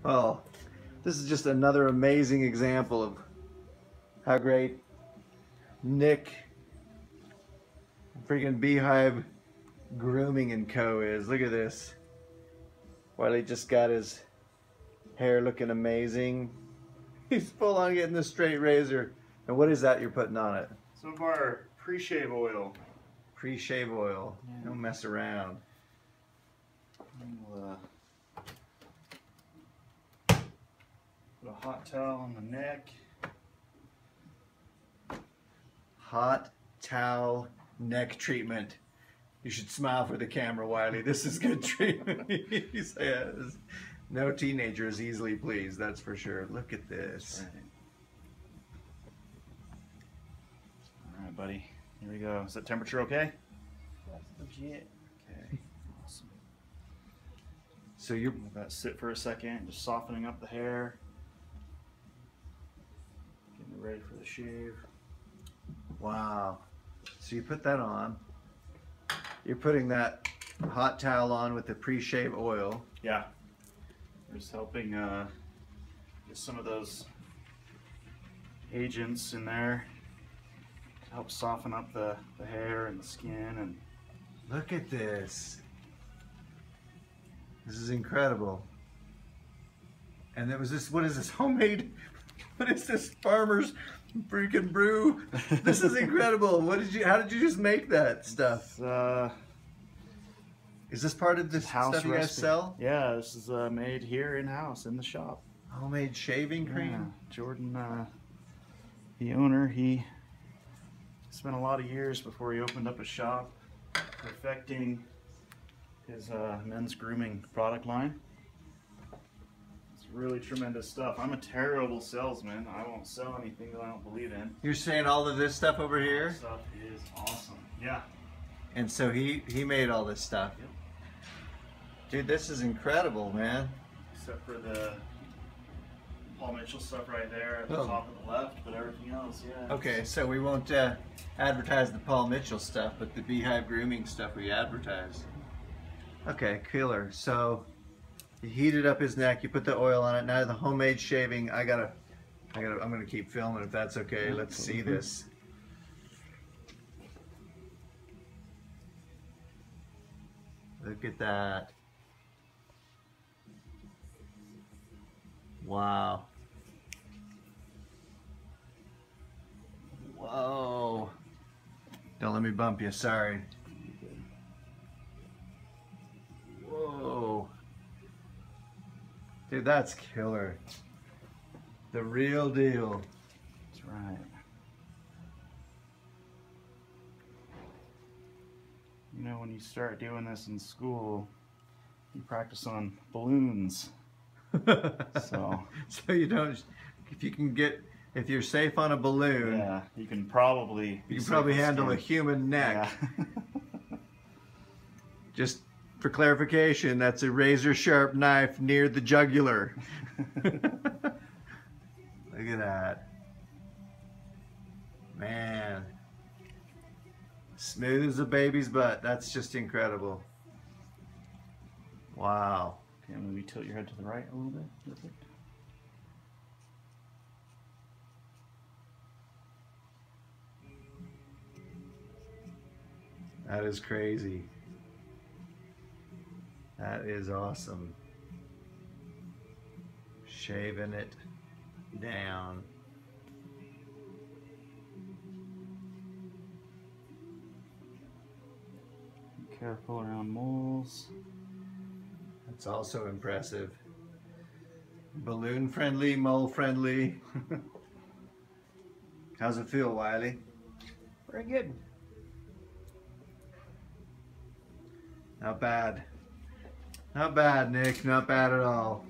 Well, this is just another amazing example of how great Nick freaking Beehive Grooming and Co. is. Look at this. Wiley just got his hair looking amazing. He's full on getting the straight razor. And what is that you're putting on it? Some of our pre-shave oil. Pre-shave oil. Yeah. Don't mess around. We'll, put a hot towel on the neck. Hot towel neck treatment. You should smile for the camera, Wiley. This is good treatment. He says. No teenager is easily pleased, that's for sure. Look at this. Right. All right, buddy. Here we go. Is that temperature okay? That's legit. Okay. Awesome. So you're Let that sit for a second, just softening up the hair. Getting it ready for the shave. wow. So you put that on. You're putting that hot towel on with the pre-shave oil. Yeah. Just helping get some of those agents in there to help soften up the hair and the skin. And Look at this. This is incredible. And there was this, what is this, homemade, what is this, farmer's freaking brew? This is incredible. How did you just make that stuff? Is this part of this house stuff you guys recipe. sell? Yeah, this is made here in-house in the shop. Homemade shaving cream? Yeah. Jordan, the owner, he spent a lot of years before he opened up a shop perfecting his men's grooming product line. It's really tremendous stuff. I'm a terrible salesman. I won't sell anything that I don't believe in. You're saying all of this stuff over here? This stuff is awesome. Yeah. And so he made all this stuff. Yep. Dude, this is incredible, man. Except for the Paul Mitchell stuff right there at the Oh. top of the left, but everything else, yeah. Okay, so we won't advertise the Paul Mitchell stuff, but the Beehive Grooming stuff we advertise. Okay, killer. So you heated up his neck, you put the oil on it. Now the homemade shaving, I'm gonna keep filming if that's okay. Let's see this. Look at that. Wow. Whoa. Don't let me bump you, sorry. Whoa. Dude, that's killer. The real deal. That's right. You know, when you start doing this in school, you practice on balloons. So you don't, if you're safe on a balloon, yeah, you can probably handle a human neck. Yeah. Just for clarification, that's a razor sharp knife near the jugular. Look at that. Man. Smooth as a baby's butt. That's just incredible. Wow. Okay, maybe tilt your head to the right a little bit. Perfect. That is crazy. That is awesome. Shaving it down. Be careful around moles. That's also impressive. Balloon friendly, mole friendly. How's it feel, Wiley? Very good. Not bad. Not bad, Nick. Not bad at all.